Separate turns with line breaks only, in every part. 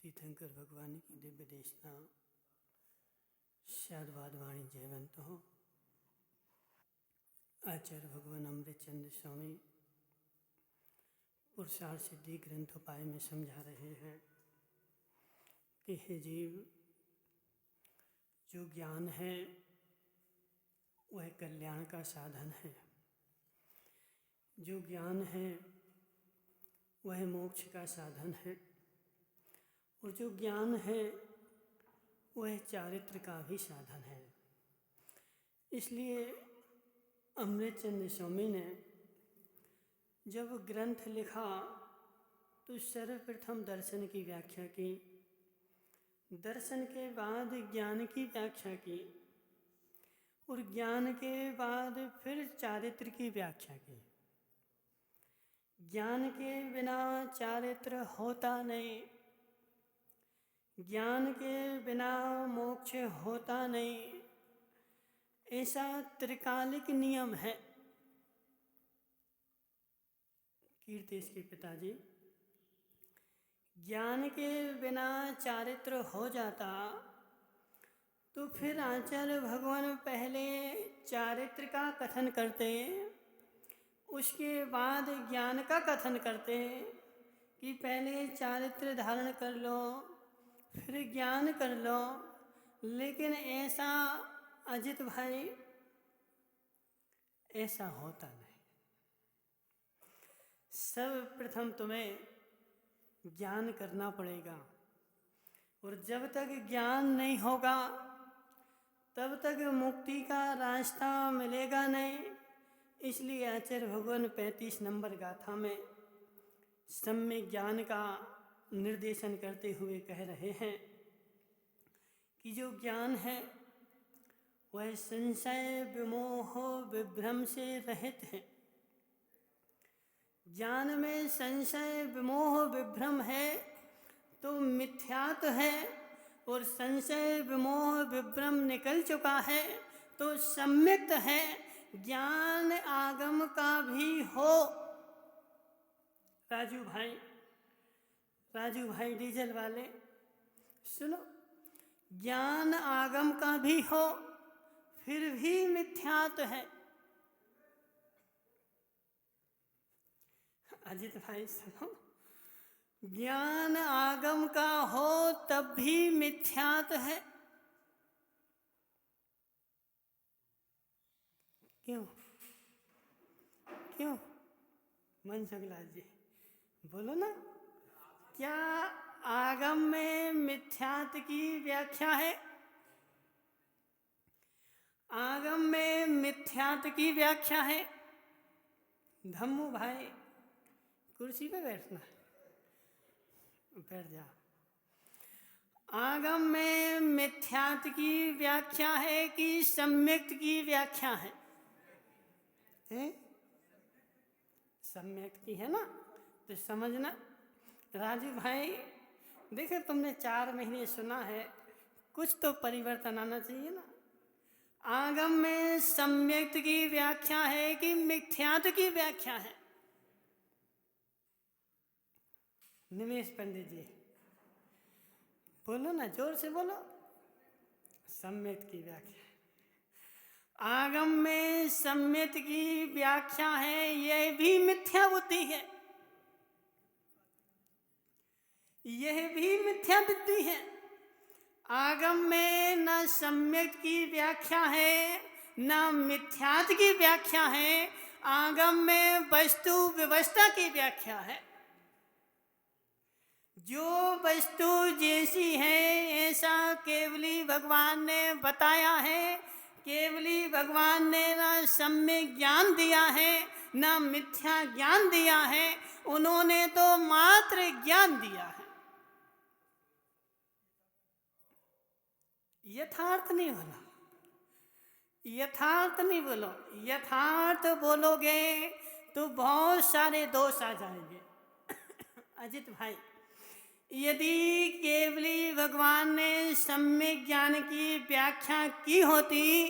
तीर्थंकर भगवान की दिव्य देशना शादवाद वाणी जयवंत हो। आचार्य भगवान अमृतचंद्र स्वामी पुरुषार्थ सिद्धि ग्रंथोपाय में समझा रहे हैं कि हे जीव, जो ज्ञान है वह कल्याण का साधन है। जो ज्ञान है वह मोक्ष का साधन है। और जो ज्ञान है वह चारित्र का भी साधन है। इसलिए अमृतचंद्र स्वामी ने जब ग्रंथ लिखा तो सर्वप्रथम दर्शन की व्याख्या की, दर्शन के बाद ज्ञान की व्याख्या की और ज्ञान के बाद फिर चारित्र की व्याख्या की। ज्ञान के बिना चारित्र होता नहीं, ज्ञान के बिना मोक्ष होता नहीं, ऐसा त्रिकालिक नियम है। कीर्तेश के पिताजी, ज्ञान के बिना चारित्र हो जाता तो फिर आचार्य भगवान पहले चारित्र का कथन करते, उसके बाद ज्ञान का कथन करते कि पहले चारित्र धारण कर लो फिर ज्ञान कर लो। लेकिन ऐसा अजित भाई ऐसा होता नहीं। सर्वप्रथम तुम्हें ज्ञान करना पड़ेगा और जब तक ज्ञान नहीं होगा तब तक मुक्ति का रास्ता मिलेगा नहीं। इसलिए आचार्य भगवान 35 नंबर गाथा में सम्यक ज्ञान का निर्देशन करते हुए कह रहे हैं कि जो ज्ञान है वह संशय विमोह विभ्रम से रहित है। ज्ञान में संशय विमोह विभ्रम है तो मिथ्यात्व है, और संशय विमोह विभ्रम निकल चुका है तो सम्यक्त है। ज्ञान आगम का भी हो। राजू भाई डीजल वाले सुनो, ज्ञान आगम का भी हो फिर भी मिथ्यात्व है। अजित भाई सुनो, ज्ञान आगम का हो तब भी मिथ्यात्व है। क्यों क्यों मनसुखलाल जी बोलो ना, क्या आगम में मिथ्यात्व की व्याख्या है? आगम में मिथ्यात्व की व्याख्या है। धम्मू भाई कुर्सी पे बैठना, बैठ जा। आगम में मिथ्यात्व की व्याख्या है कि सम्यक्त की व्याख्या है? सम्यक्त की है ना, तो समझना। राजू भाई देखो, तुमने 4 महीने सुना है, कुछ तो परिवर्तन आना चाहिए ना। आगम में सम्यक्त की व्याख्या है कि मिथ्यात्व की व्याख्या है? निमेश पंडित जी बोलो ना, जोर से बोलो। सम्यक्त की व्याख्या। आगम में सम्यक्त की व्याख्या है, यह भी मिथ्या बुद्धि है, यह भी मिथ्या बुद्धि है। आगम में न सम्यक्त की व्याख्या है न मिथ्यात्व की व्याख्या है। आगम में वस्तु व्यवस्था की व्याख्या है। जो वस्तु जैसी है ऐसा केवली भगवान ने बताया है। केवली भगवान ने न सम्यक ज्ञान दिया है न मिथ्या ज्ञान दिया है, उन्होंने तो मात्र ज्ञान दिया है। यथार्थ नहीं बोला, यथार्थ नहीं बोलो। यथार्थ बोलोगे तो बहुत सारे दोष आ जाएंगे। अजित भाई, यदि केवली भगवान ने सम्यक ज्ञान की व्याख्या की होती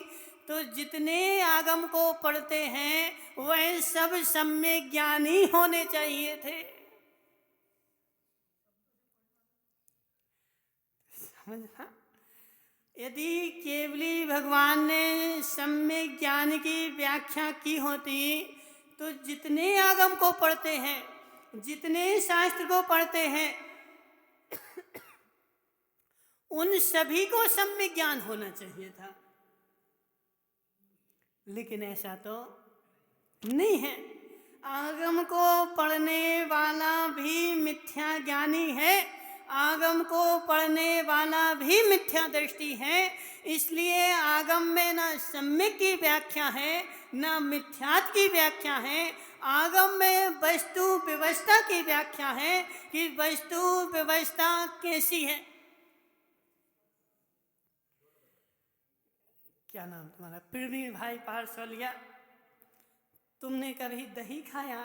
तो जितने आगम को पढ़ते हैं वह सब सम्यक ज्ञानी होने चाहिए थे। समझना। यदि केवली भगवान ने सम्यक ज्ञान की व्याख्या की होती तो जितने आगम को पढ़ते हैं, जितने शास्त्र को पढ़ते हैं, उन सभी को सम्यक ज्ञान होना चाहिए था। लेकिन ऐसा तो नहीं है। आगम को पढ़ने वाला भी मिथ्या ज्ञानी है, आगम को पढ़ने वाला भी मिथ्या दृष्टि है। इसलिए आगम में न सम्यक की व्याख्या है, न मिथ्यात्व की व्याख्या है। आगम में वस्तु व्यवस्था की व्याख्या है कि वस्तु व्यवस्था कैसी है। क्या नाम तुम्हारा? प्रवीण भाई पारसौलिया, तुमने कभी दही खाया?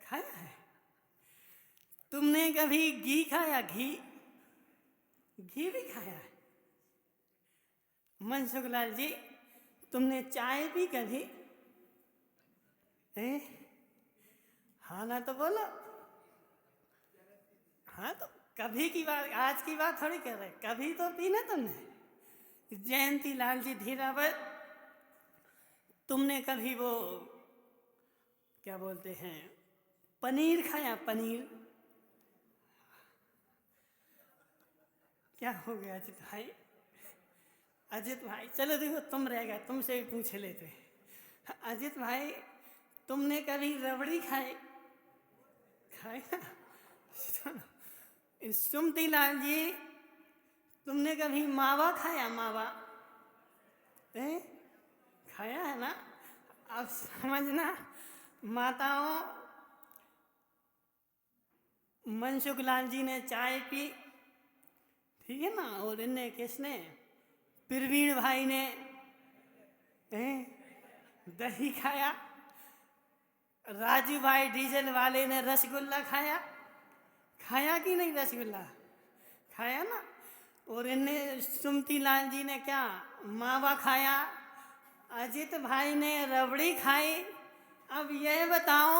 खाया है? तुमने कभी घी खाया? घी भी खाया है? मनसुखलाल जी, तुमने चाय पी कभी? हाँ ना तो बोलो। हाँ तो कभी की बात, आज की बात थोड़ी कर रहे, कभी तो पी ना तुमने। जयंती लाल जी धीरावत, तुमने कभी वो क्या बोलते हैं पनीर खाया? पनीर क्या हो गया अजित भाई? अजित भाई चलो देखो, तुम रह गए, तुमसे भी पूछ लेते। अजित भाई, तुमने कभी रबड़ी खाई? खाया? सुमती लाल जी, तुमने कभी मावा खाया? मावा खाया है ना? अब समझना माताओं, मनसुख लाल जी ने चाय पी, ठीक है ना, और इन्हें किसने? प्रवीण भाई ने दही खाया, राजू भाई डीजल वाले ने रसगुल्ला खाया। खाया कि नहीं? रसगुल्ला खाया ना। और इन्हें सुमती लाल जी ने क्या? मावा खाया। अजित भाई ने रबड़ी खाई। अब यह बताओ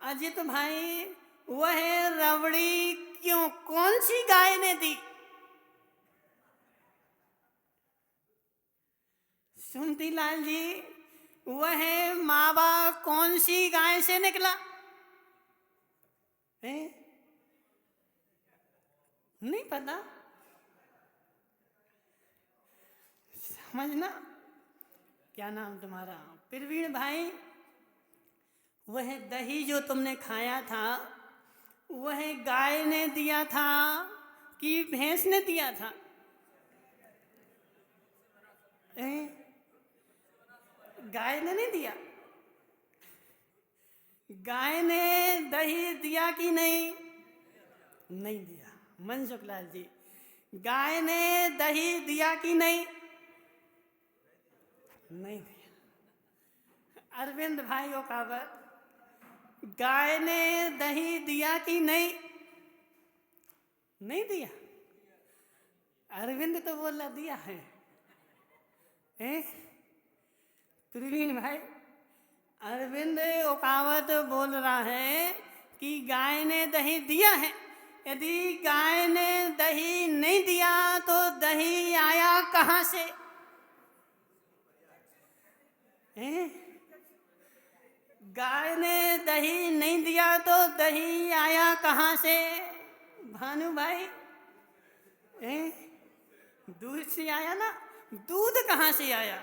अजित भाई, वह रबड़ी क्यों, कौन सी गाय ने दी? सुमती लाल जी, वह मावा कौन सी गाय से निकला? नहीं पता? समझना। क्या नाम तुम्हारा? प्रवीण भाई, वह दही जो तुमने खाया था, वह गाय ने दिया था कि भैंस ने दिया था? गाय ने नहीं दिया। गाय ने दही दिया कि नहीं? नहीं दिया। मनसुख लाल जी, गाय ने दही दिया कि नहीं? नहीं दिया। अरविंद भाई ओकावत, गाय ने दही दिया कि नहीं? नहीं दिया। अरविंद तो बोला दिया है। प्रवीण भाई, अरविंद ओकावत बोल रहा है कि गाय ने दही दिया है। यदि गाय ने दही नहीं दिया तो दही आया कहाँ से? गाय ने दही नहीं दिया तो दही आया कहाँ से? भानु भाई, दूध से आया ना। दूध कहाँ से आया?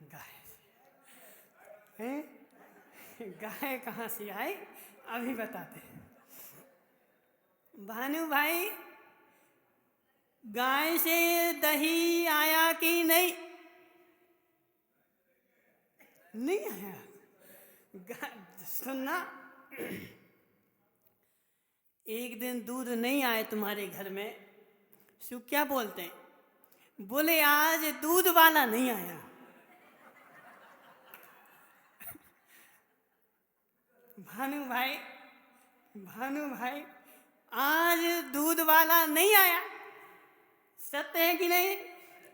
गाय से। गाय कहाँ से आई अभी बताते हैं। भानु भाई, गाय से दही आया कि नहीं? नहीं आया। सुनना, एक दिन दूध नहीं आए तुम्हारे घर में, सु क्या बोलते हैं? बोले आज दूध वाला नहीं आया। भानु भाई, भानु भाई, आज दूध वाला नहीं आया, सत्य है कि नहीं?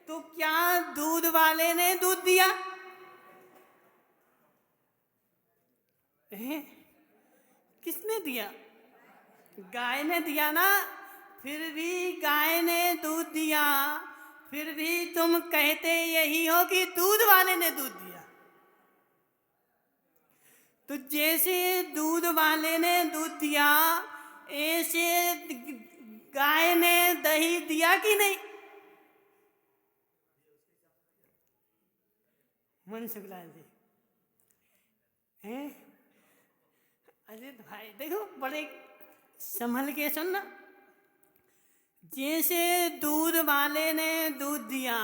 तो क्या दूध वाले ने दूध दिया? किसने दिया? गाय ने दिया ना, फिर भी गाय ने दूध दिया, फिर भी तुम कहते यही हो कि दूध वाले ने दूध दिया। तो जैसे दूध वाले ने दूध दिया, ऐसे गाय ने दही दिया कि नहीं? मनसुख लाल जी हैं? अरे भाई देखो, बड़े संभल के सुनना। जैसे दूध वाले ने दूध दिया,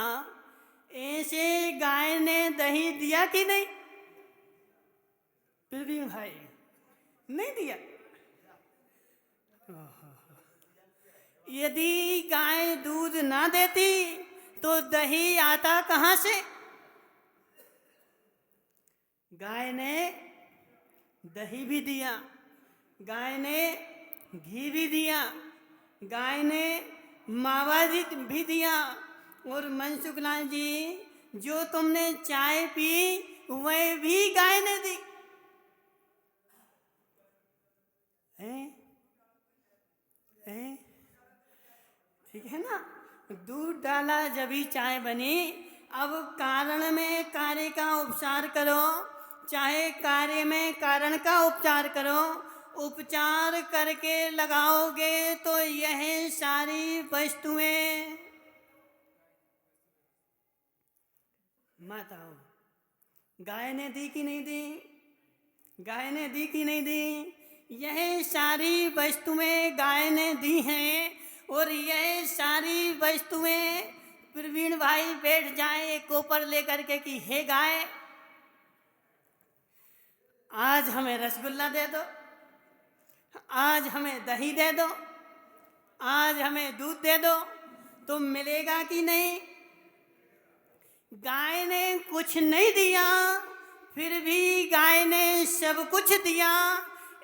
ऐसे गाय ने दही दिया कि नहीं? फिर भी भाई नहीं दिया। यदि गाय दूध ना देती तो दही आता कहाँ से? गाय ने दही भी दिया, गाय ने घी भी दिया, गाय ने मावा भी दिया। और मनसुख लाल जी, जो तुमने चाय पी वह भी गाय ने दी। ठीक है ना? दूध डाला जभी चाय बनी। अब कारण में कार्य का उपचार करो, चाहे कार्य में कारण का उपचार करो। उपचार करके लगाओगे तो यह सारी वस्तुएं माताओं, गाय ने दी कि नहीं दी? गाय ने दी कि नहीं दी? यह सारी वस्तुएं गाय ने दी हैं। और यह सारी वस्तुएं, प्रवीण भाई बैठ जाए एक कोपर लेकर के कि हे गाय, आज हमें रसगुल्ला दे दो, आज हमें दही दे दो, आज हमें दूध दे दो, तो मिलेगा कि नहीं? गाय ने कुछ नहीं दिया, फिर भी गाय ने सब कुछ दिया।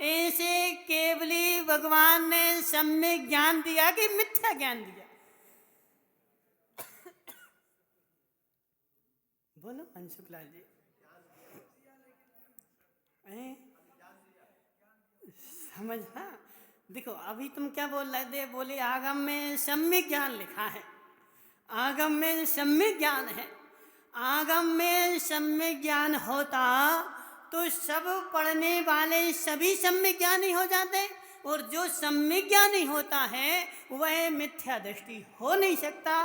ऐसे केवली भगवान ने सम्यक ज्ञान दिया कि मिथ्या ज्ञान दिया? बोलो मनसुख लाल जी। समझना। देखो अभी तुम क्या बोल रहे थे? बोले आगम में सम्यक ज्ञान लिखा है, आगम में सम्यक ज्ञान है। आगम में सम्यक ज्ञान होता तो सब पढ़ने वाले सभी सम्यक ज्ञानी हो जाते, और जो सम्यक ज्ञानी होता है वह मिथ्या दृष्टि हो नहीं सकता।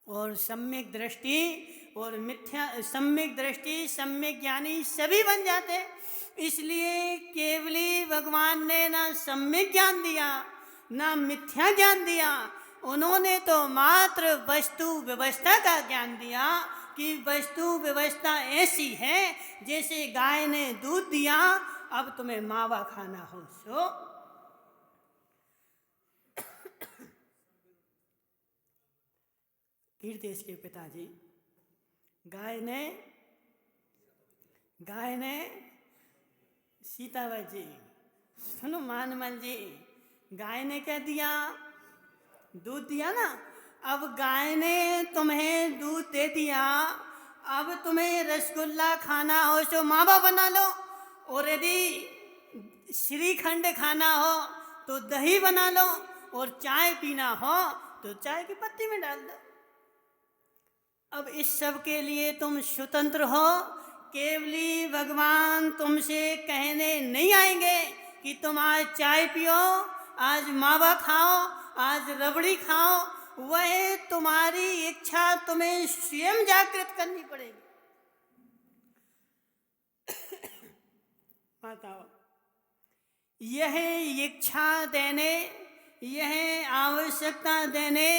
और सम्यक दृष्टि और मिथ्या, सम्यक दृष्टि सम्यक ज्ञानी सभी बन जाते। इसलिए केवली भगवान ने ना सम्यक ज्ञान दिया ना मिथ्या ज्ञान दिया। उन्होंने तो मात्र वस्तु व्यवस्था का ज्ञान दिया कि वस्तु व्यवस्था ऐसी है, जैसे गाय ने दूध दिया, अब तुम्हें मावा खाना हो सो। कीर्तेश के पिताजी, गाय ने सीताबाई जी, सुनो मानमल जी, गाय ने क्या दिया? दूध दिया ना। अब गाय ने तुम्हें दूध दे दिया, अब तुम्हें रसगुल्ला खाना हो तो मावा बना लो, और यदि श्रीखंड खाना हो तो दही बना लो, और चाय पीना हो तो चाय की पत्ती में डाल दो। अब इस सब के लिए तुम स्वतंत्र हो। केवली भगवान तुमसे कहने नहीं आएंगे कि तुम आज चाय पियो, आज मावा खाओ, आज रबड़ी खाओ। वह तुम्हारी इच्छा तुम्हें स्वयं जागृत करनी पड़ेगी। माताओं, यह इच्छा देने, यह आवश्यकता देने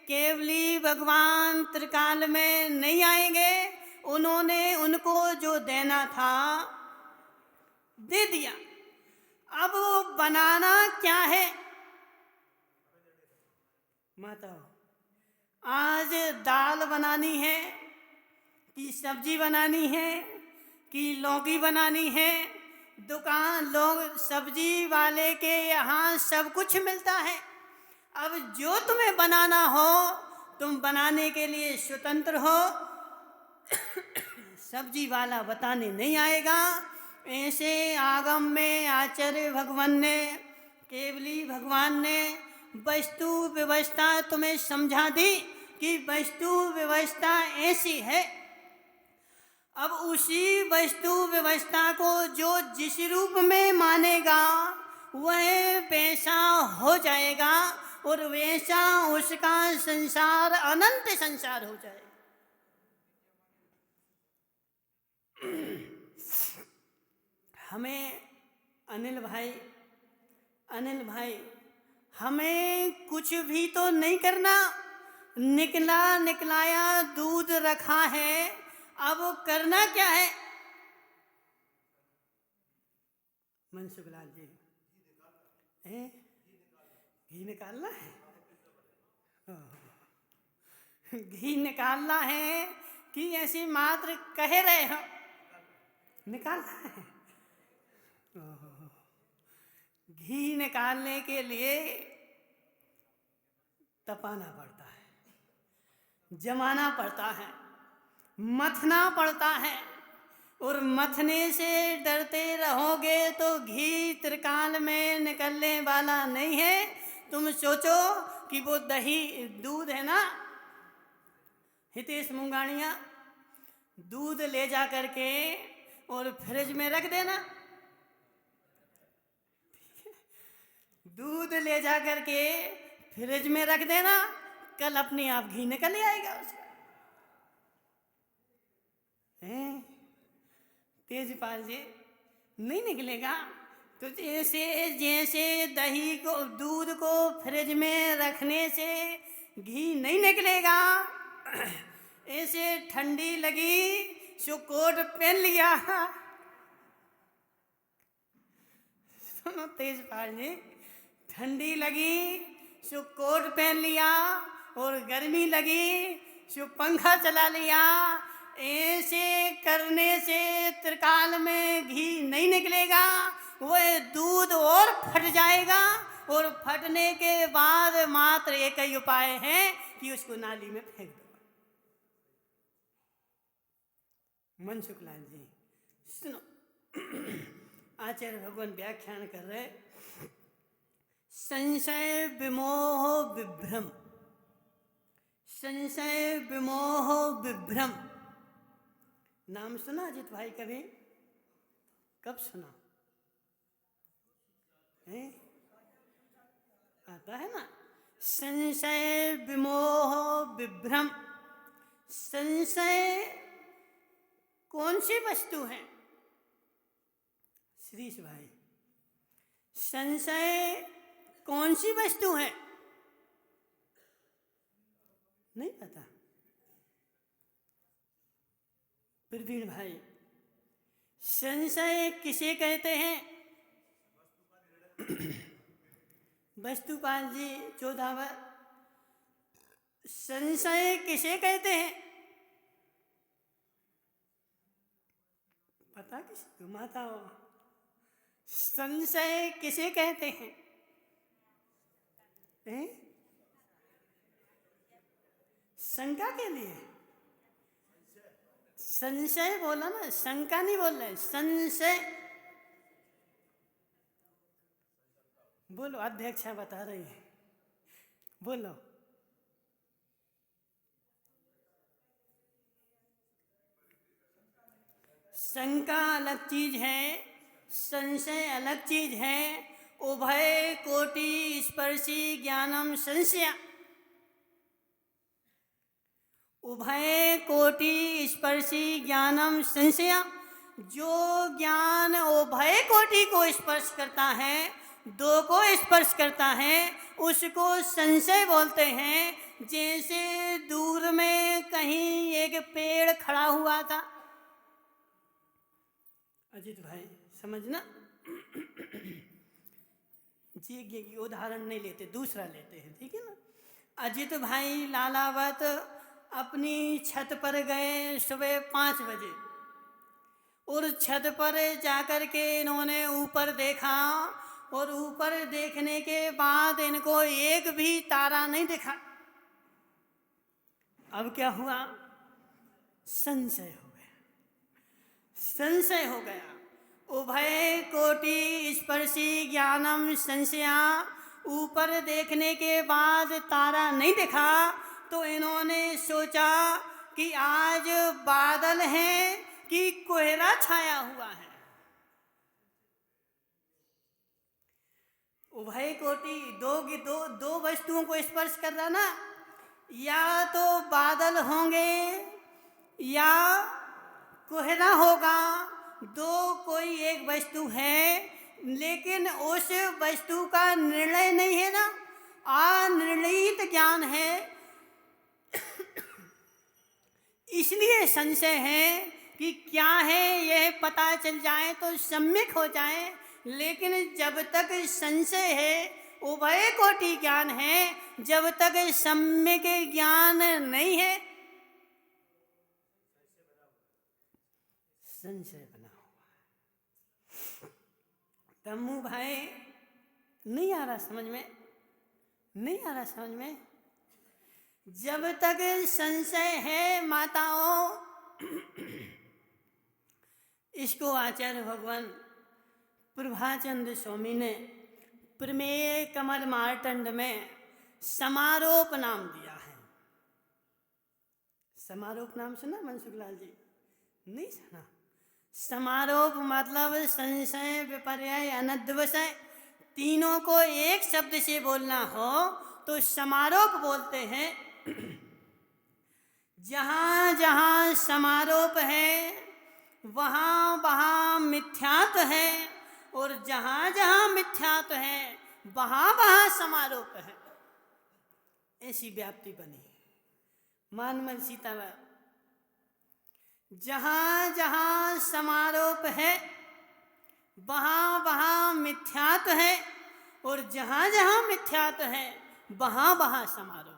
केवली भगवान त्रिकाल में नहीं आएंगे। उन्होंने उनको जो देना था दे दिया। अब बनाना क्या है? माताओं, आज दाल बनानी है कि सब्जी बनानी है कि लौकी बनानी है? दुकान लोग सब्जी वाले के यहाँ सब कुछ मिलता है। अब जो तुम्हें बनाना हो तुम बनाने के लिए स्वतंत्र हो। सब्जी वाला बताने नहीं आएगा ऐसे आगम में आचार्य भगवान ने, केवली भगवान ने वस्तु व्यवस्था तुम्हें समझा दी कि वस्तु व्यवस्था ऐसी है। अब उसी वस्तु व्यवस्था को जो जिस रूप में मानेगा वह वैसा हो जाएगा और वैसा उसका संसार अनंत संसार हो जाएगा। हमें अनिल भाई हमें कुछ भी तो नहीं करना, निकला निकलाया दूध रखा है, अब करना क्या है? मनसुख लाल जी, घी निकालना है, घी निकालना है कि ऐसे मात्र कह रहे हो निकालना है? घी निकालने के लिए तपाना पड़ता है, जमाना पड़ता है, मथना पड़ता है, और मथने से डरते रहोगे तो घी त्रिकाल में निकलने वाला नहीं है। तुम सोचो कि वो दही दूध है ना, हितेश मुंगानिया, दूध ले जा करके और फ्रिज में रख देना, दूध ले जा करके फ्रिज में रख देना, कल अपने आप घी निकल आएगा उसका। तेजपाल जी, नहीं निकलेगा तो जैसे दही को, दूध को फ्रिज में रखने से घी नहीं निकलेगा, ऐसे ठंडी लगी सो कोट पहन लिया। सुनो तेजपाल जी, ठंडी लगी सो कोट पहन लिया और गर्मी लगी सो पंखा चला लिया। ऐसे करने से त्रिकाल में घी नहीं निकलेगा, वह दूध और फट जाएगा, और फटने के बाद मात्र एक ही उपाय है कि उसको नाली में फेंक दो। मनसुख लाल जी सुनो, आचार्य भगवान व्याख्यान कर रहे, संशय विमोह विभ्रम, संशय विमोह विभ्रम नाम सुना अजित भाई कभी? कब सुना है? आता है ना, संशय विमोह विभ्रम। संशय कौन सी वस्तु है श्रीश भाई? संशय कौन सी वस्तु है? नहीं पता? प्रवीण भाई, संशय किसे कहते हैं? वस्तुपाल जी चौधावर, संशय किसे कहते हैं? पता किसी को? माता हो, संशय किसे कहते हैं? शंका के लिए संशय बोला ना, शंका नहीं बोल रहे, संशय बोलो। अध्यक्षा बता रही है, बोलो। शंका अलग चीज है, संशय अलग चीज है। उभय कोटि स्पर्शी ज्ञानम संशय, उभय कोटि स्पर्शी ज्ञानम संशय। जो ज्ञान उभय कोटि को स्पर्श करता है, दो को स्पर्श करता है, उसको संशय बोलते हैं। जैसे दूर में कहीं एक पेड़ खड़ा हुआ था, अजित भाई समझना, जी उदाहरण नहीं लेते, दूसरा लेते हैं, ठीक है ना। अजित भाई लालावत अपनी छत पर गए सुबह 5 बजे, और छत पर जाकर के इन्होंने ऊपर देखा, और ऊपर देखने के बाद इनको एक भी तारा नहीं दिखा। अब क्या हुआ? संशय हो गया, संशय हो गया। उभय कोटि स्पर्शी ज्ञानम संशया। ऊपर देखने के बाद तारा नहीं दिखा तो इन्होंने सोचा कि आज बादल है कि कोहरा छाया हुआ है। उभय कोटि दो वस्तुओं को स्पर्श कर रहा ना, या तो बादल होंगे या कोहरा होगा, दो कोई एक वस्तु है, लेकिन उस वस्तु का निर्णय नहीं है ना, अनिर्णयित ज्ञान है। इसलिए संशय है कि क्या है यह पता चल जाए तो सम्यक हो जाए, लेकिन जब तक संशय है उभय कोटि ज्ञान है, जब तक सम्यक ज्ञान नहीं है संशय बना हुआ है। तम्मू भाई नहीं आ रहा समझ में, नहीं आ रहा समझ में। जब तक संशय है माताओं, इसको आचार्य भगवान प्रभाचंद्र स्वामी ने प्रमेय कमल मार्तंड में समारोप नाम दिया है। समारोप नाम सुना मनसुख लाल जी? नहीं सुना। समारोप मतलब संशय विपर्य अनद्वशय, तीनों को एक शब्द से बोलना हो तो समारोप बोलते हैं। जहाँ जहाँ समारोप है वहाँ वहाँ मिथ्यात्व है, और जहाँ जहाँ मिथ्यात्व है वहाँ वहाँ समारोप है। ऐसी व्याप्ति बनी मानमन सीताराम। जहाँ जहाँ समारोप है वहाँ वहाँ मिथ्यात्व है, और जहाँ जहाँ मिथ्यात्व है वहाँ वहाँ समारोप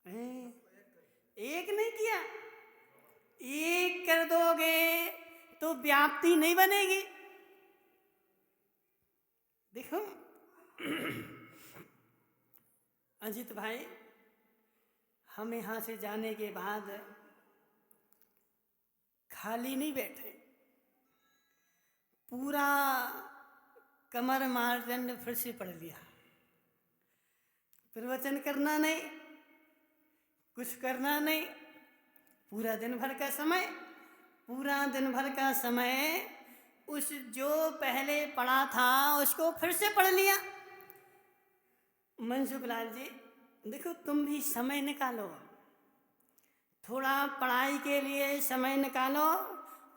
है। एक नहीं किया, एक कर दोगे तो व्याप्ति नहीं बनेगी। देखो अजित भाई, हम यहाँ से जाने के बाद खाली नहीं बैठे, पूरा कमर मार्तंड फिर से पढ़ लिया। प्रवचन करना नहीं, कुछ करना नहीं, पूरा दिन भर का समय उस जो पहले पढ़ा था उसको फिर से पढ़ लिया। मनसुख लाल जी देखो, तुम भी समय निकालो, थोड़ा पढ़ाई के लिए समय निकालो,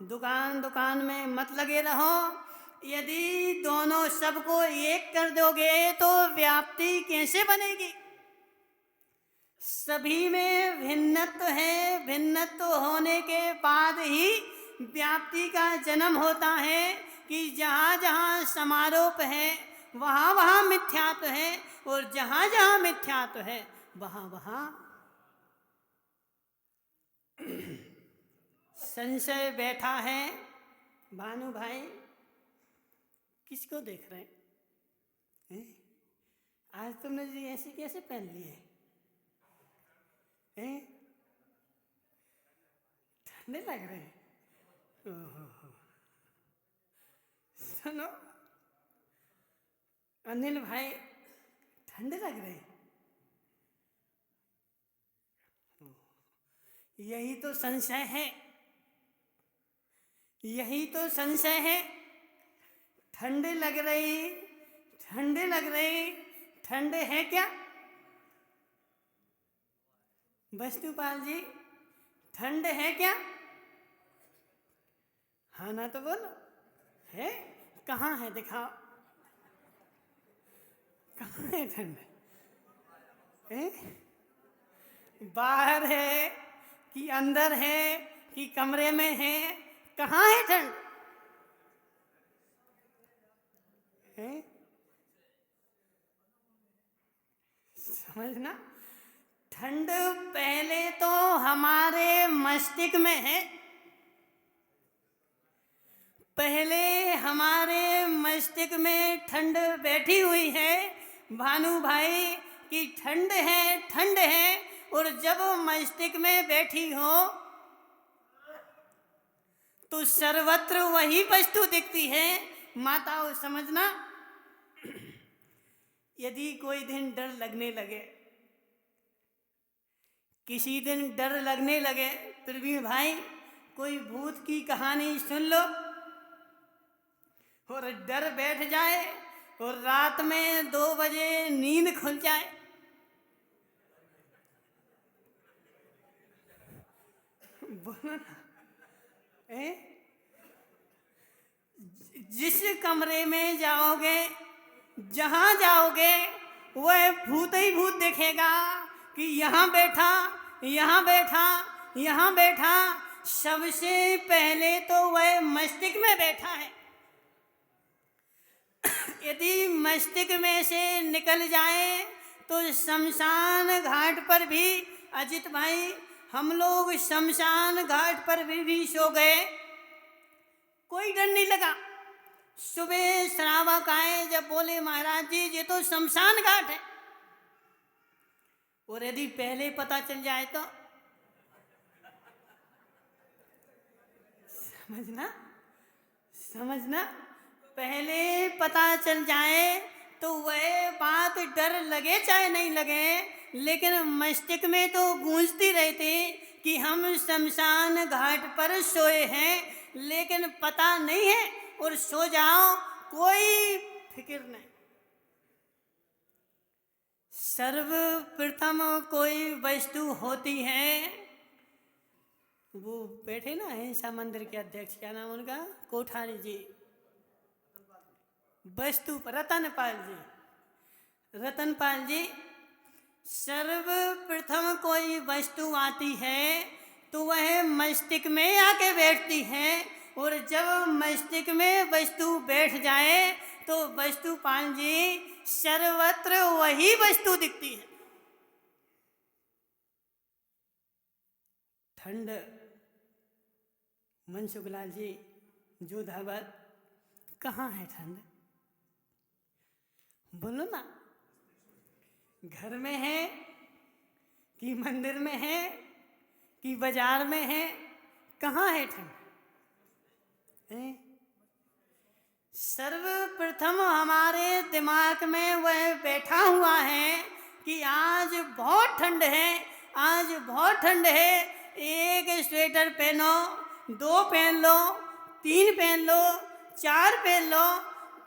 दुकान में मत लगे रहो। यदि दोनों सबको एक कर दोगे तो व्याप्ति कैसे बनेगी? सभी में भिन्नत्व है, भिन्नत्व होने के बाद ही व्याप्ति का जन्म होता है कि जहाँ जहाँ समारोप है वहाँ वहाँ मिथ्यात्व है, और जहाँ जहाँ मिथ्यात्व है वहाँ वहाँ संशय बैठा है। भानु भाई किसको देख रहे हैं? आज तुमने जी ऐसे कैसे पहन लिए हैं? ठंडे लग रहे हैं। ओहो, सुनो अनिल भाई, ठंडे लग रहे हैं। यही तो संशय है, यही तो संशय है। ठंडे लग रही, ठंडे लग रही, ठंडे है क्या? वस्तुपाल जी, ठंडे है क्या? हाँ ना तो बोलो, है? कहाँ है दिखाओ, कहाँ है ठंडे? बाहर है कि अंदर है कि कमरे में है? कहाँ है ठंड? समझना, ठंड पहले तो हमारे मस्तिष्क में है, पहले हमारे मस्तिष्क में ठंड बैठी हुई है भानु भाई कि ठंड है, ठंड है। और जब मस्तिष्क में बैठी हो तो सर्वत्र वही वस्तु दिखती है। माताओं समझना, यदि कोई दिन डर लगने लगे, किसी दिन डर लगने लगे, प्रवीण भाई कोई भूत की कहानी सुन लो और डर बैठ जाए और रात में 2 बजे नींद खुल जाए, बोलो ना, जिस कमरे में जाओगे, जहां जाओगे, वह भूत ही भूत दिखेगा कि यहाँ बैठा, यहाँ बैठा, यहाँ बैठा। सबसे पहले तो वह मस्तिष्क में बैठा है। यदि मस्तिष्क में से निकल जाए तो शमशान घाट पर भी, अजित भाई हम लोग शमशान घाट पर भी सो गए, कोई डर नहीं लगा। सुबह श्रावक आए, जब बोले महाराज जी ये तो शमशान घाट है, और यदि पहले पता चल जाए तो समझना, पहले पता चल जाए तो वह बात डर लगे चाहे नहीं लगे, लेकिन मस्तिष्क में तो गूंजती रहती कि हम शमशान घाट पर सोए हैं, लेकिन पता नहीं है, और सो जाओ कोई फिक्र नहीं। सर्वप्रथम कोई वस्तु होती है, वो बैठे ना हिंसा मंदिर के अध्यक्ष, क्या नाम उनका, कोठारी जी, वस्तु रतनपाल जी, सर्वप्रथम कोई वस्तु आती है तो वह मस्तिष्क में आके बैठती है, और जब मस्तिष्क में वस्तु बैठ जाए तो वस्तुपाल जी सर्वत्र वही वस्तु दिखती है। ठंड, मनसुखलाल जी जोधाबाद, कहाँ है ठंड, बोलो ना, घर में है कि मंदिर में है कि बाजार में है, कहाँ है ठंड? सर्वप्रथम हमारे दिमाग में वह बैठा हुआ है कि आज बहुत ठंड है, आज बहुत ठंड है, एक स्वेटर पहनो, 2 पहन लो, 3 पहन लो, 4 पहन लो,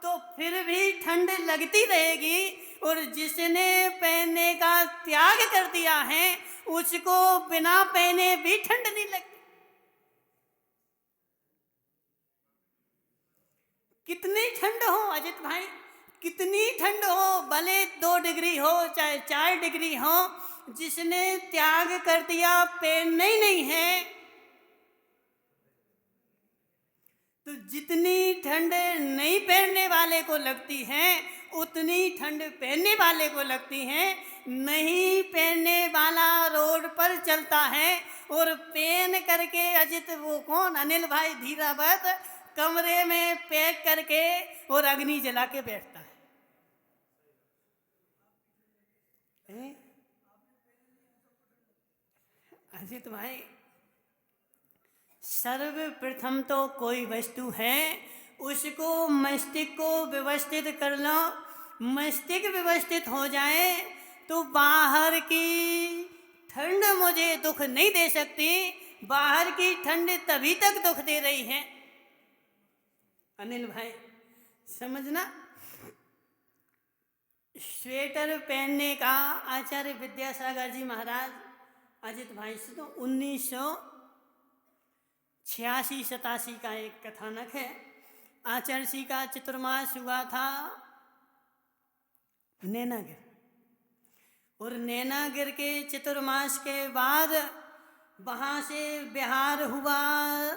तो फिर भी ठंड लगती रहेगी, और जिसने पहनने का त्याग कर दिया है उसको बिना पहने भी ठंड नहीं लगती। कितनी ठंड हो अजित भाई, कितनी ठंड हो, भले 2 डिग्री हो चाहे 4 डिग्री हो, जिसने त्याग कर दिया, पहनना ही नहीं है, तो जितनी ठंड नहीं पहनने वाले को लगती है उतनी ठंड पहनने वाले को लगती है। नहीं पहनने वाला रोड पर चलता है और पहन करके, अजित वो कौन, अनिल भाई धीरावत, कमरे में पैक करके और अग्नि जला के बैठता है। अजित भाई, सर्वप्रथम तो कोई वस्तु है, उसको मस्तिष्क को व्यवस्थित कर लो, मस्तिष्क व्यवस्थित हो जाए तो बाहर की ठंड मुझे दुख नहीं दे सकती, बाहर की ठंड तभी तक दुख दे रही है। अनिल भाई समझना, स्वेटर पहनने का आचार्य विद्यासागर जी महाराज, अजित भाई से तो 1986-87 का एक कथानक है। आचार्य जी का चतुर्मास हुआ था नैनागिर, और नैनागिर के चतुर्मास के बाद वहाँ से बिहार हुआ,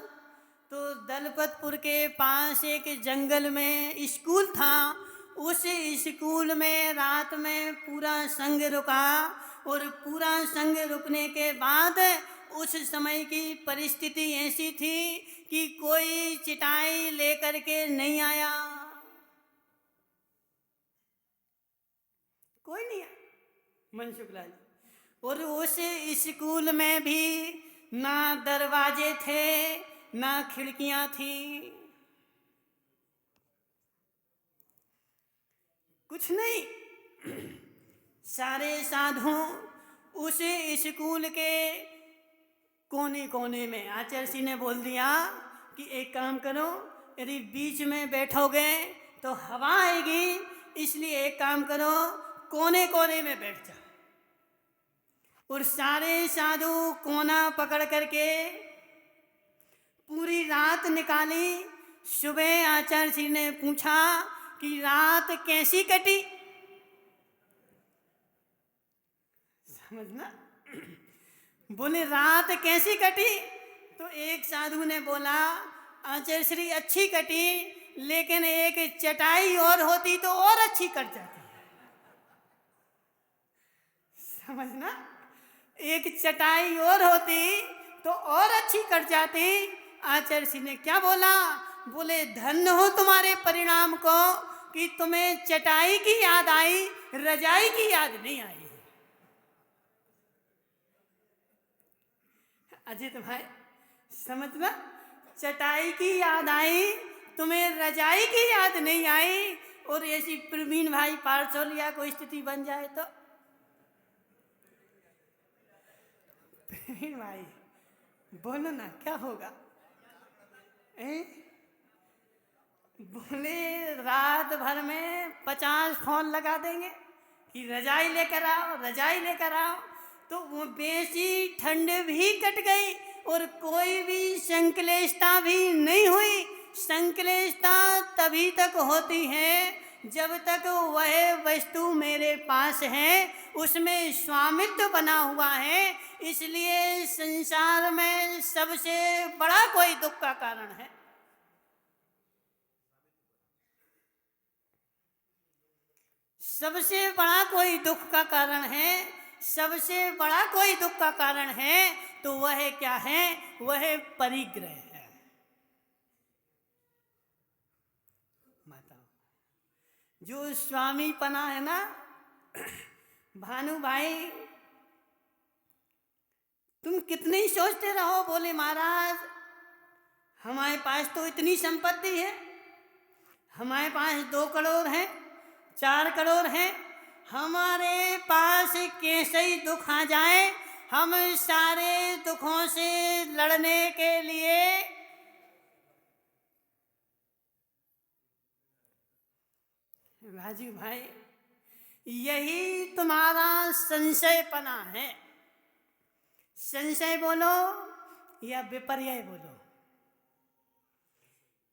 तो दलपतपुर के पास एक जंगल में स्कूल था, उस स्कूल में रात में पूरा संघ रुका, और पूरा संघ रुकने के बाद उस समय की परिस्थिति ऐसी थी कि कोई चिटाई लेकर के नहीं आया, कोई नहीं आया मनसुखलाल, और उस स्कूल में भी ना दरवाजे थे ना खिड़कियां थी, कुछ नहीं। सारे साधु उस स्कूल के कोने कोने में। आचार्य जी ने बोल दिया कि एक काम करो, यदि बीच में बैठोगे तो हवा आएगी, इसलिए एक काम करो, कोने कोने में बैठ जाओ। और सारे साधु कोना पकड़ करके पूरी रात निकाली। सुबह आचार्य जी ने पूछा कि रात कैसी कटी? समझना, बोले रात कैसी कटी? तो एक साधु ने बोला, आचार्य श्री अच्छी कटी, लेकिन एक चटाई और होती तो और अच्छी कट जाती। समझना, एक चटाई और होती तो और अच्छी कट जाती। आचार्य श्री ने क्या बोला? बोले धन्य हो तुम्हारे परिणाम को कि तुम्हें चटाई की याद आई, रजाई की याद नहीं आई। अजित भाई समझना, चटाई की याद आई, तुम्हें रजाई की याद नहीं आई। और ऐसी प्रवीण भाई पारसोलिया को स्थिति बन जाए तो? प्रवीण भाई बोलो ना, क्या होगा? बोले रात भर में 50 फोन लगा देंगे कि रजाई लेकर आओ, रजाई लेकर आओ। तो वो बेसी ठंड भी कट गई और कोई भी संक्लेशता भी नहीं हुई। संक्लेशता तभी तक होती है जब तक वह वस्तु मेरे पास है, उसमें स्वामित्व बना हुआ है। इसलिए संसार में सबसे बड़ा कोई दुख का कारण है, सबसे बड़ा कोई दुख का कारण है, सबसे बड़ा कोई दुख का कारण है। तो वह क्या है? वह परिग्रह है। माता जो स्वामी पना है ना, भानु भाई तुम कितनी सोचते रहो। बोले महाराज हमारे पास तो इतनी संपत्ति है, हमारे पास 2 करोड़ है, 4 करोड़ है, हमारे पास कैसे ही दुख आ जाए, हम सारे दुखों से लड़ने के लिए राजू भाई यही तुम्हारा संशयपना है। संशय बोलो या विपर्यय बोलो।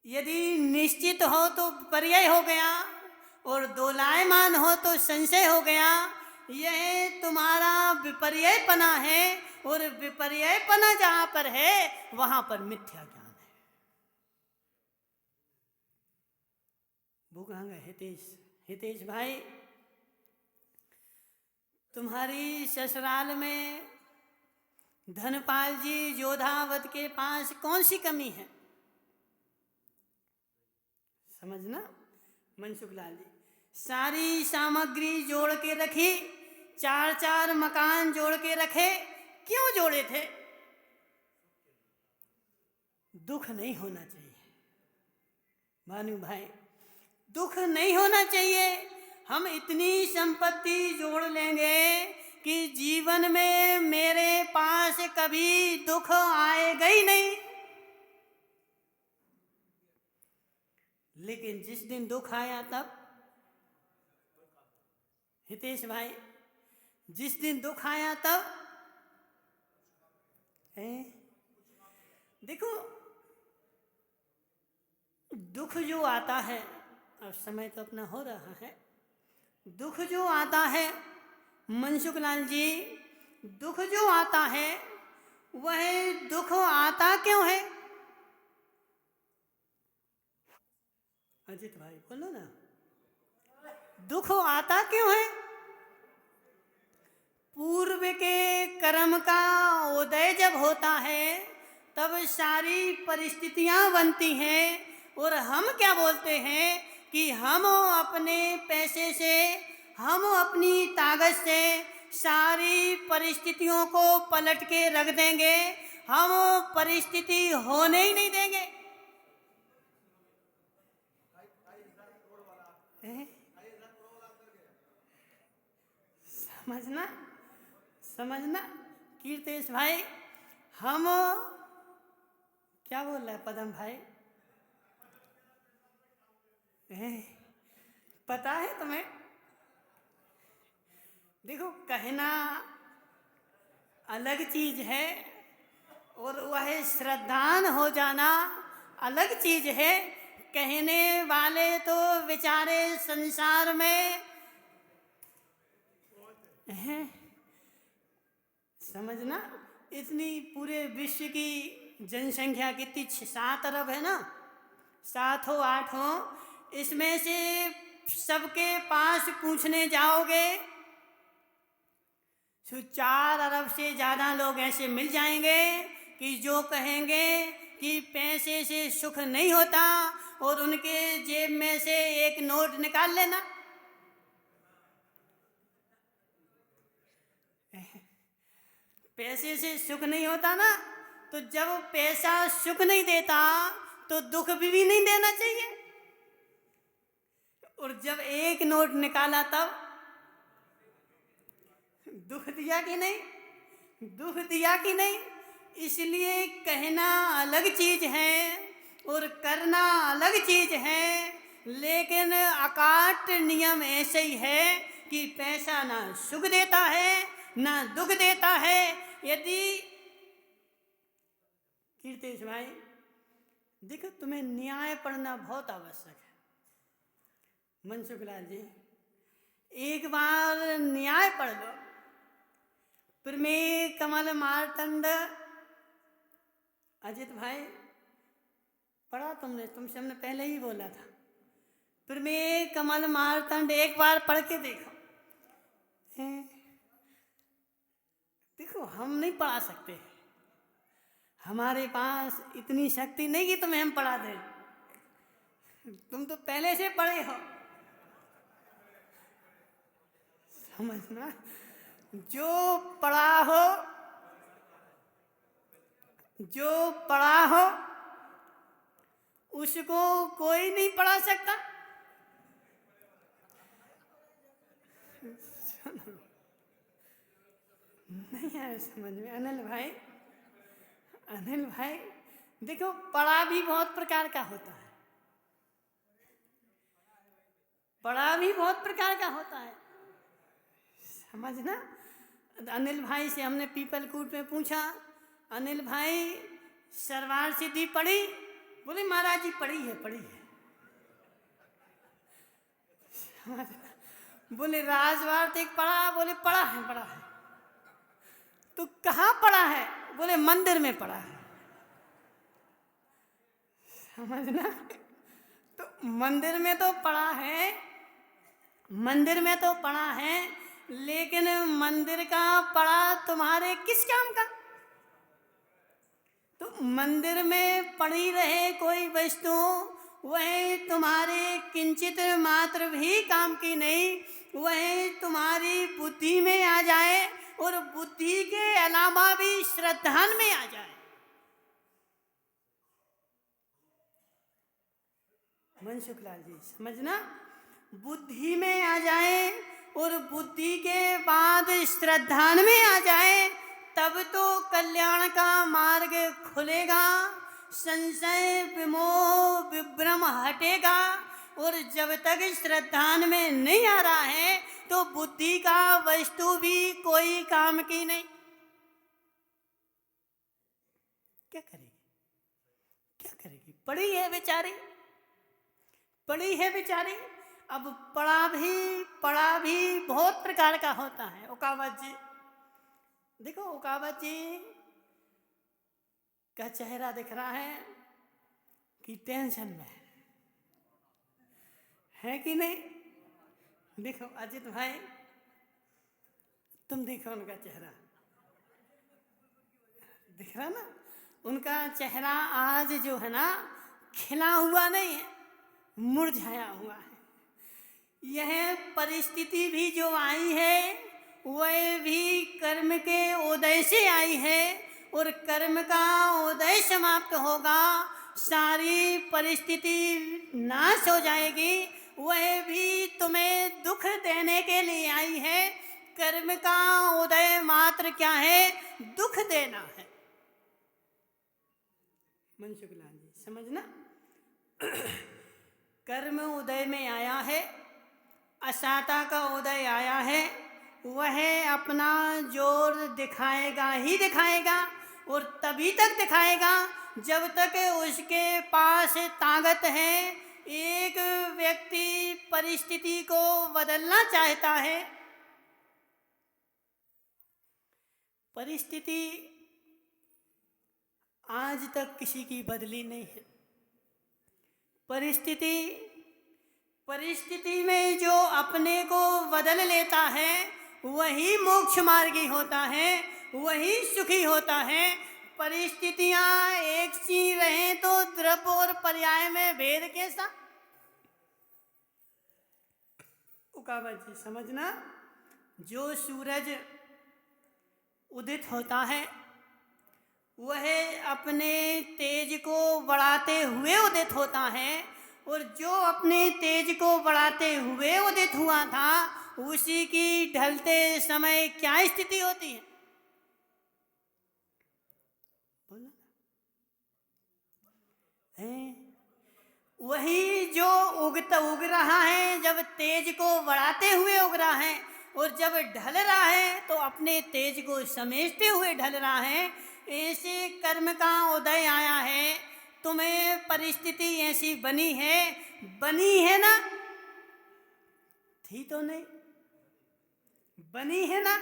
यदि निश्चित हो तो विपर्यय हो गया और दोलायमान हो तो संशय हो गया। यह तुम्हारा विपर्ययपना है और विपर्ययपना जहां पर है वहां पर मिथ्या ज्ञान है। भूखांगा हितेश भाई, तुम्हारी ससुराल में धनपाल जी जोधावत के पास कौन सी कमी है? समझना मनसुख लाल जी, सारी सामग्री जोड़ के रखी, 4-4 मकान जोड़ के रखे। क्यों जोड़े थे? दुख नहीं होना चाहिए भानु भाई, दुख नहीं होना चाहिए। हम इतनी संपत्ति जोड़ लेंगे कि जीवन में मेरे पास कभी दुख आएगा ही नहीं। लेकिन जिस दिन दुख आया तब, हितेश भाई जिस दिन दुख आया तब देखो दुख जो आता है, अब समय तो अपना हो रहा है, दुख जो आता है मनसुख लाल जी, दुख जो आता है वह दुख आता क्यों है? अजित भाई बोलो ना, दुख आता क्यों है? पूर्व के कर्म का उदय जब होता है तब सारी परिस्थितियां बनती हैं और हम क्या बोलते हैं कि हम अपने पैसे से, हम अपनी ताकत से सारी परिस्थितियों को पलट के रख देंगे, हम परिस्थिति होने ही नहीं देंगे। समझना समझना कीर्तेश भाई, हम क्या बोल रहा है पदम भाई? पता है तुम्हें? देखो, कहना अलग चीज है और वह श्रद्धान हो जाना अलग चीज है। कहने वाले तो बेचारे संसार में हैं। समझना, इतनी पूरे विश्व की जनसंख्या कितनी 7 अरब है ना, 7 हो 8 हो, इसमें से सबके पास पूछने जाओगे तो 4 अरब से ज़्यादा लोग ऐसे मिल जाएंगे कि जो कहेंगे कि पैसे से सुख नहीं होता और उनके जेब में से एक नोट निकाल लेना। पैसे से सुख नहीं होता ना, तो जब पैसा सुख नहीं देता तो दुख भी नहीं देना चाहिए। और जब एक नोट निकाला तब दुख दिया कि नहीं? दुख दिया कि नहीं? इसलिए कहना अलग चीज है और करना अलग चीज है। लेकिन अकाट नियम ऐसे ही है कि पैसा ना सुख देता है ना दुख देता है। यदि कीर्तेश भाई देखो, तुम्हें न्याय पढ़ना बहुत आवश्यक है। मनसुख लाल जी, एक बार न्याय पढ़ लो। प्रमेय कमल मारतंड, अजित भाई पढ़ा तुमने? तुमसे हमने पहले ही बोला था। प्रमेय कमल मारतंड एक बार पढ़ के देखो। देखो, हम नहीं पढ़ा सकते, हमारे पास इतनी शक्ति नहीं कि तुम्हें हम पढ़ा दें। तुम तो पहले से पढ़े हो। समझना, जो पढ़ा हो, जो पढ़ा हो उसको कोई नहीं पढ़ा सकता। नहीं आया समझ में अनिल भाई? अनिल भाई देखो, पढ़ा भी बहुत प्रकार का होता है। पढ़ा भी बहुत प्रकार का होता है। समझना, अनिल भाई से हमने पीपलकूट में पूछा, अनिल भाई सरवार सिद्धि पढ़ी? बोले महाराज जी पढ़ी है, पढ़ी है। बोले राजवार तक पढ़ा? बोले पढ़ा है, पढ़ा है। तो कहाँ पढ़ा है? बोले मंदिर में पढ़ा है। समझना, तो मंदिर में तो पढ़ा है, मंदिर में तो पढ़ा है, लेकिन मंदिर का पढ़ा तुम्हारे किस काम का? तो मंदिर में पड़ी रहे कोई वस्तु, वह तुम्हारे किंचित मात्र भी काम की नहीं, वह तुम्हारी बुद्धि में आ जाए और बुद्धि के अलावा भी श्रद्धान में आ जाए। मनसुख लाल जी समझना, बुद्धि में आ जाए और बुद्धि के बाद श्रद्धान में आ जाए, तब तो कल्याण का मार्ग खुलेगा, संशय विमोह विभ्रम हटेगा। और जब तक श्रद्धान में नहीं आ रहा है तो बुद्धि का वस्तु भी कोई काम की नहीं। क्या करेगी? क्या करेगी? पड़ी है बेचारी, पड़ी है बेचारी। अब पढ़ा भी बहुत प्रकार का होता है। उकावत जी देखो, उकावत जी का चेहरा दिख रहा है कि टेंशन में है कि नहीं? देखो अजित भाई, तुम देखो उनका चेहरा दिख रहा ना, उनका चेहरा आज जो है ना खिला हुआ नहीं है, मुरझाया हुआ है। यह परिस्थिति भी जो आई है वह भी कर्म के उदय से आई है और कर्म का उदय समाप्त होगा, सारी परिस्थिति नाश हो जाएगी। वह भी तुम्हें दुख देने के लिए आई है। कर्म का उदय मात्र क्या है? दुख देना है। मन शुक्लान जी समझना। कर्म उदय में आया है, असाता का उदय आया है, वह अपना जोर दिखाएगा ही दिखाएगा, और तभी तक दिखाएगा जब तक उसके पास ताकत है। एक व्यक्ति परिस्थिति को बदलना चाहता है, परिस्थिति आज तक किसी की बदली नहीं है। परिस्थिति में जो अपने को बदल लेता है वही मोक्ष मार्गी होता है, वही सुखी होता है। परिस्थितियां एक सी रहें तो द्रव्य और पर्याय में भेद कैसा? उकावत जी समझना। जो सूरज उदित होता है वह अपने तेज को बढ़ाते हुए उदित होता है, और जो अपने तेज को बढ़ाते हुए उदित हुआ था उसी की ढलते समय क्या स्थिति होती है? बोलो है। वही जो उग रहा है, जब तेज को बढ़ाते हुए उग रहा है, और जब ढल रहा है तो अपने तेज को समेटते हुए ढल रहा है। ऐसे कर्म का उदय आया है। तुम्हें परिस्थिति ऐसी बनी है ना? थी तो नहीं। बनी है ना?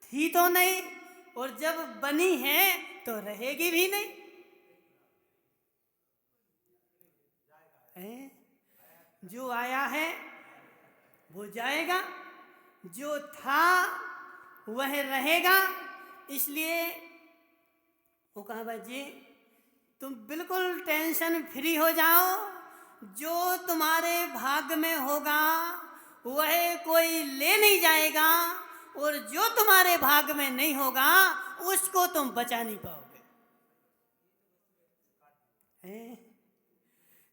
थी तो नहीं। और जब बनी है तो रहेगी भी नहीं है? जो आया है वो जाएगा, जो था वह रहेगा। इसलिए वो कहा भाई तुम बिल्कुल टेंशन फ्री हो जाओ। जो तुम्हारे भाग्य में होगा वह कोई ले नहीं जाएगा, और जो तुम्हारे भाग्य में नहीं होगा उसको तुम बचा नहीं पाओगे।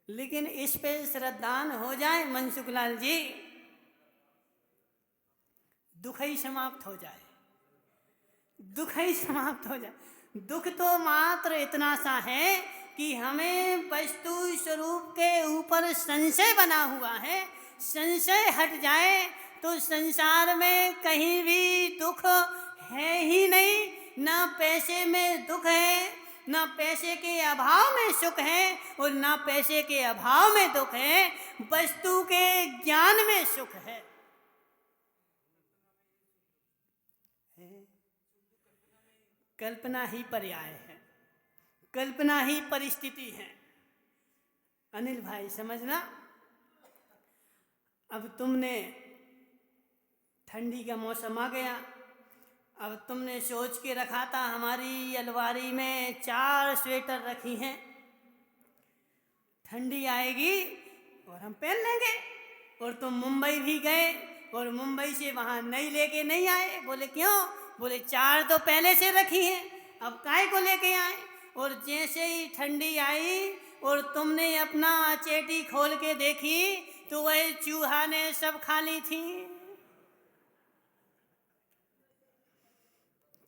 लेकिन इस पे श्रद्धान हो जाए मनसुखलाल जी, दुख ही समाप्त हो जाए। दुख ही समाप्त हो जाए। दुख तो मात्र इतना सा है कि हमें वस्तु स्वरूप के ऊपर संशय बना हुआ है। संशय हट जाए तो संसार में कहीं भी दुख है ही नहीं। ना पैसे में दुख है, ना पैसे के अभाव में सुख है, और ना पैसे के अभाव में दुख है। वस्तु के ज्ञान में सुख है। कल्पना ही पर्याय है, कल्पना ही परिस्थिति है। अनिल भाई समझना। अब तुमने ठंडी का मौसम आ गया, अब तुमने सोच के रखा था हमारी अलमारी में 4 स्वेटर रखी हैं, ठंडी आएगी और हम पहन लेंगे। और तुम मुंबई भी गए और मुंबई से वहाँ नई लेके नहीं आए। बोले क्यों? बोले 4 तो पहले से रखी हैं, अब काय को लेके आए। और जैसे ही ठंडी आई और तुमने अपना चेटी खोल के देखी तो वह चूहा ने सब खा ली थी।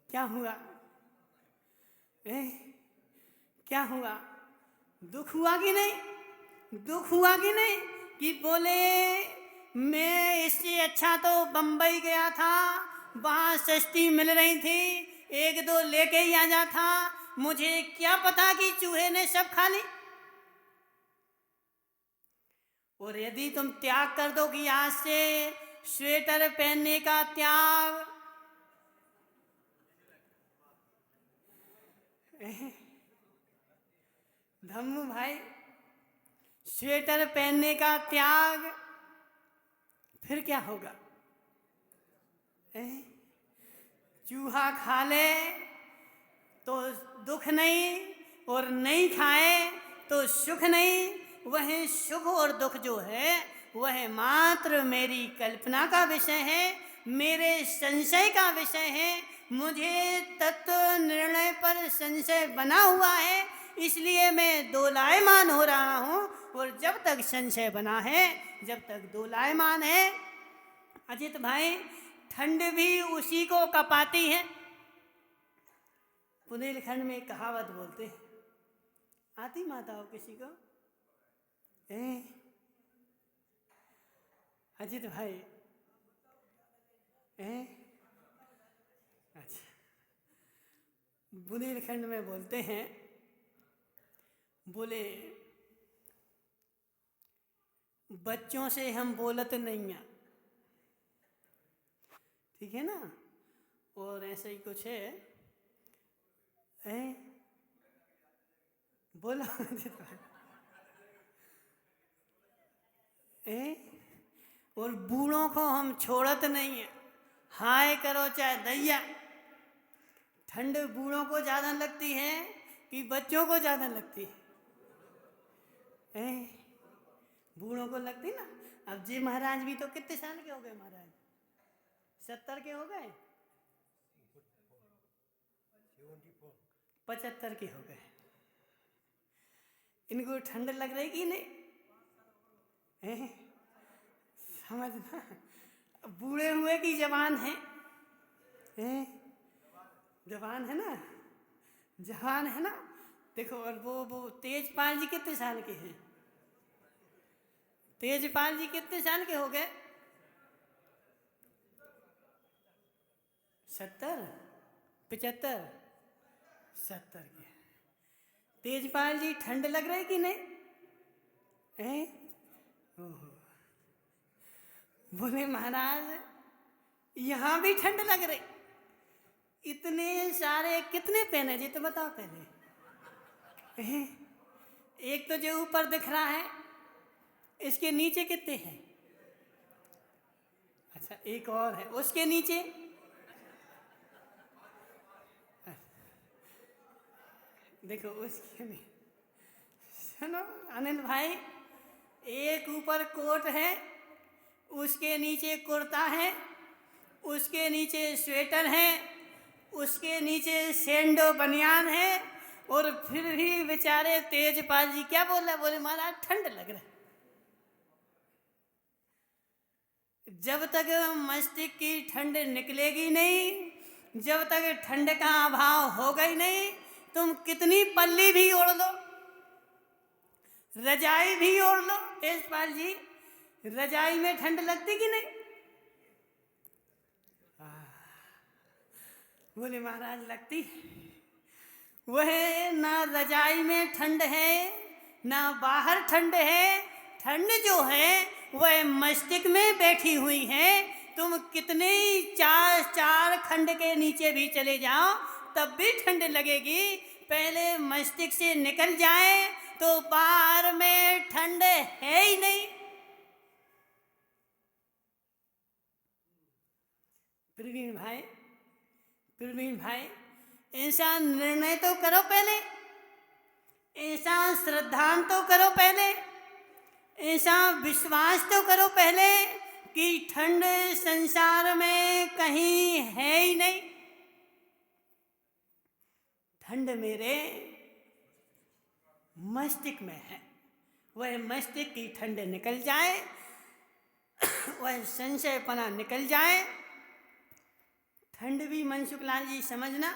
क्या हुआ? क्या हुआ? दुख हुआ कि नहीं? दुख हुआ कि नहीं? कि बोले मैं इससे अच्छा तो बंबई गया था, वहाँ सस्ती मिल रही थी, 1-2 लेके ही आ जाता। मुझे क्या पता कि चूहे ने सब खा ली। और यदि तुम त्याग कर दो कि आज से स्वेटर पहनने का त्याग, धम्मू भाई, स्वेटर पहनने का त्याग, फिर क्या होगा? चूहा खा ले तो दुख नहीं, और नहीं खाए तो सुख नहीं। वह सुख और दुख जो है वह मात्र मेरी कल्पना का विषय है, मेरे संशय का विषय है। मुझे तत्व निर्णय पर संशय बना हुआ है, इसलिए मैं दोलायमान हो रहा हूँ। और जब तक संशय बना है, जब तक दोलायमान है, अजित भाई, ठंड भी उसी को कपाती है। बुंदेलखंड में एक कहावत बोलते हैं, आती माताओं किसी को? अजित भाई, अच्छा, बुंदेलखंड में बोलते हैं, बोले बच्चों से हम बोलत नहीं हैं, ठीक है ना? और ऐसे ही कुछ है, बोला और बूढ़ों को हम छोड़त नहीं है, हाय करो चाहे दैया। ठंड बूढ़ों को ज़्यादा लगती है कि बच्चों को ज़्यादा लगती है? बूढ़ों को लगती ना। अब जी महाराज भी तो कितने साल के हो गए महाराज? 70 के हो गए, 75 के हो गए। इनको ठंड लग रही कि नहीं? समझना, बूढ़े हुए की जवान है, जवान है ना, जवान है ना। देखो, और वो तेजपाल जी कितने साल के हैं? तेजपाल जी कितने साल के हो गए? 70, 75, 70 के। तेजपाल जी ठंड लग रही कि नहीं? ओहो, बोले महाराज यहाँ भी ठंड लग रही। इतने सारे कितने पहने जी, तो बताओ पहले। एक तो जो ऊपर दिख रहा है, इसके नीचे कितने हैं? अच्छा, एक और है उसके नीचे। देखो उसके नीचे, सुनो अनिल भाई, एक ऊपर कोट है, उसके नीचे कुर्ता है, उसके नीचे स्वेटर है, उसके नीचे सेंडो बनियान है, और फिर भी बेचारे तेजपाल जी क्या बोल रहे? बोले महाराज ठंड लग रहा है। जब तक मस्तिष्क की ठंड निकलेगी नहीं, जब तक ठंड का अभाव होगा ही नहीं, तुम कितनी पल्ली भी ओढ़ लो, रजाई भी ओढ़ लो। तेजपाल जी, रजाई में ठंड लगती कि नहीं? बोले महाराज लगती। वह ना रजाई में ठंड है, ना बाहर ठंड है। ठंड जो है वह मस्तिष्क में बैठी हुई है। तुम कितने चार खंड के नीचे भी चले जाओ, तब भी ठंड लगेगी। पहले मस्तिष्क से निकल जाए तो बाहर में ठंड है ही नहीं। प्रवीण भाई, ऐसा निर्णय तो करो पहले, ऐसा श्रद्धांत तो करो पहले, ऐसा विश्वास तो करो पहले कि ठंड संसार में कहीं है ही नहीं। ठंड मेरे मस्तिष्क में है। वह मस्तिष्क की ठंड निकल जाए, वह संशयपना निकल जाए। ठंड भी मनसुख लाल जी समझना,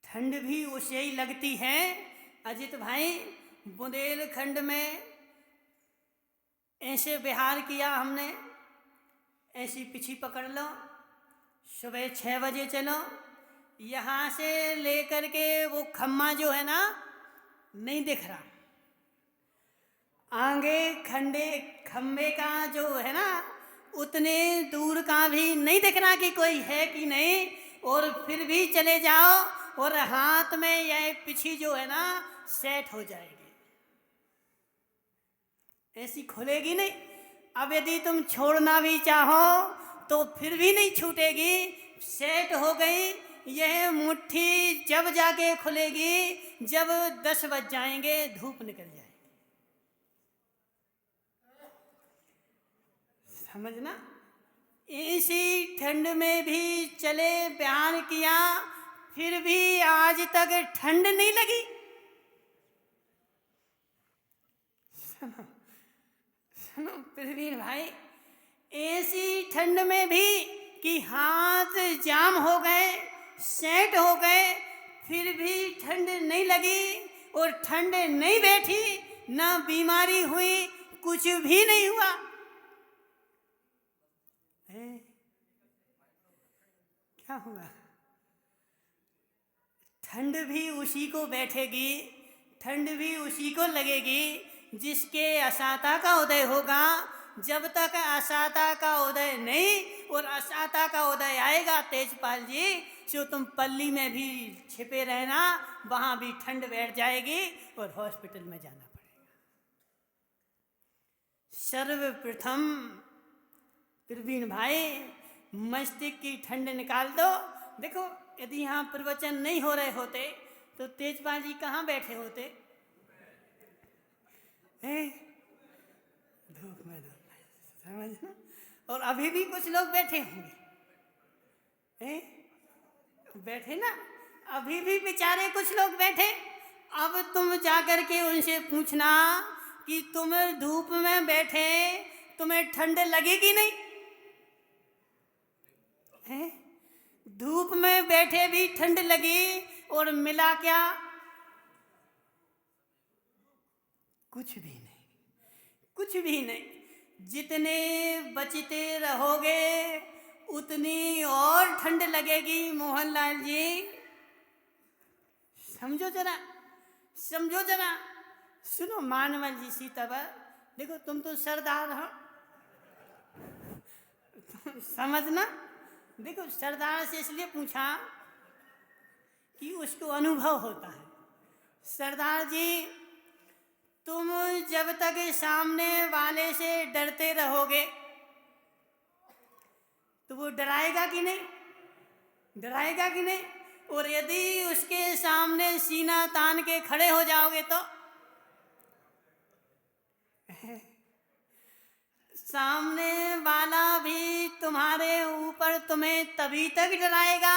ठंड भी उसे ही लगती है। अजित भाई, बुंदेलखंड में ऐसे विहार किया हमने, ऐसी पिछी पकड़ लो, सुबह 6 बजे चलो, यहाँ से लेकर के वो खम्मा जो है ना, नहीं दिख रहा, आगे खम्बे का जो है ना, उतने दूर का भी नहीं दिख रहा कि कोई है कि नहीं। और फिर भी चले जाओ और हाथ में यह पिछी जो है ना सेट हो जाएगी, ऐसी खुलेगी नहीं। अब यदि तुम छोड़ना भी चाहो तो फिर भी नहीं छूटेगी, सेट हो गई। यह मुट्ठी जब जाके खुलेगी जब 10 बज जाएंगे, धूप निकल जाएगी। समझना, इसी ठंड में भी चले बयान किया, फिर भी आज तक ठंड नहीं लगी। सुनो प्रवीण भाई, ऐसी ठंड में भी कि हाथ जाम हो गए, सेट हो गए, फिर भी ठंड नहीं लगी और ठंड नहीं बैठी, ना बीमारी हुई, कुछ भी नहीं हुआ। क्या हुआ? ठंड भी उसी को बैठेगी, ठंड भी उसी को लगेगी जिसके असाता का उदय होगा। जब तक असाता का उदय नहीं और असाता का उदय आएगा तेजपाल जी, सो तुम पल्ली में भी छिपे रहना, वहाँ भी ठंड बैठ जाएगी और हॉस्पिटल में जाना पड़ेगा। सर्वप्रथम प्रवीण भाई, मस्तिष्क की ठंड निकाल दो। देखो, यदि यहाँ प्रवचन नहीं हो रहे होते तो तेजपाल जी कहाँ बैठे होते? धूप में समझना। और अभी भी कुछ लोग बैठे होंगे, बैठे ना, अभी भी बेचारे कुछ लोग बैठे। अब तुम जाकर के उनसे पूछना कि तुम धूप में बैठे, तुम्हें ठंड लगेगी नहीं? धूप में बैठे भी ठंड लगी और मिला क्या? कुछ भी नहीं, कुछ भी नहीं। जितने बचते रहोगे उतनी और ठंड लगेगी मोहनलाल जी। समझो जरा, समझो जरा। सुनो मानवल जी, सीतावर, देखो तुम तो सरदार हो, समझना। देखो, सरदार से इसलिए पूछा कि उसको अनुभव होता है। सरदार जी, तुम जब तक सामने वाले से डरते रहोगे तो वो डराएगा कि नहीं? डराएगा कि नहीं? और यदि उसके सामने सीना तान के खड़े हो जाओगे तो सामने वाला भी तुम्हारे ऊपर तुम्हें तभी तक डराएगा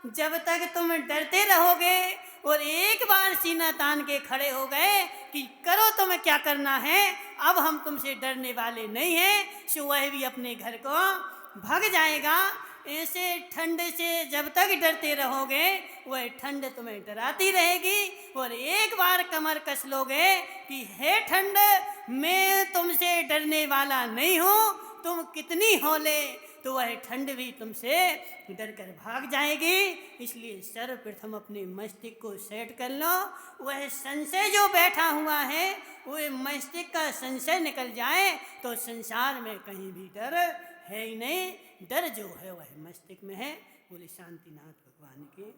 जब तक तुम डरते रहोगे। और एक बार सीना तान के खड़े हो गए कि करो तुम्हें क्या करना है, अब हम तुमसे डरने वाले नहीं हैं, सो वह भी अपने घर को भाग जाएगा। ऐसे ठंड से जब तक डरते रहोगे वह ठंड तुम्हें डराती रहेगी। और एक बार कमर कस लोगे कि हे ठंड, मैं तुमसे डरने वाला नहीं हूँ, तुम कितनी होले, तो वह ठंड भी तुमसे डर कर भाग जाएगी। इसलिए सर्वप्रथम अपने मस्तिष्क को सेट कर लो। वह संशय जो बैठा हुआ है, वह मस्तिष्क का संशय निकल जाए तो संसार में कहीं भी डर है ही नहीं। डर जो है वह मस्तिष्क में है। बोले शांतिनाथ भगवान के।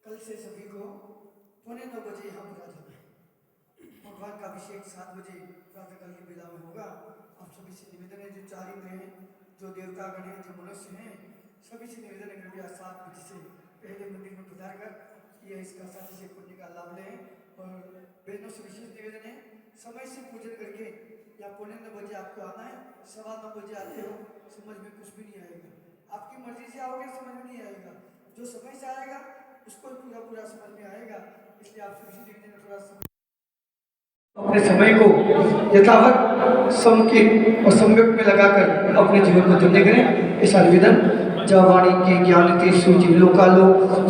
कल से सभी को 9:45 बजे यहाँ पर आ जाना है। भगवान का अभिषेक 7 बजे प्रातःकाल की बेला में होगा। आप सभी से निवेदन है, जो 4 इंद्र हैं, जो देवतागण हैं, जो मनुष्य हैं, सभी से निवेदन है कृपया 7 बजे से पहले मंदिर में पधार कर ये इसका साथी से पुण्य का लाभ लें। और बहनों से विशेष निवेदन है, समय से पूजन करके या 9:45 बजे आपको आना है। 9:15 बजे आते हो, समझ में कुछ भी नहीं आएगा। आपकी मर्जी से आओगे समझ में नहीं आएगा, जो समय से आएगा उसको पूरा पूरा समझ में आएगा। इसलिए आप सभी से निवेदन है, थोड़ा समय अपने समय को यथावत समुचित और समवेत में लगाकर अपने जीवन को धन्य करें। ऐसा निवेदन। जब वाणी के ज्ञान तीर सूची लोकालोक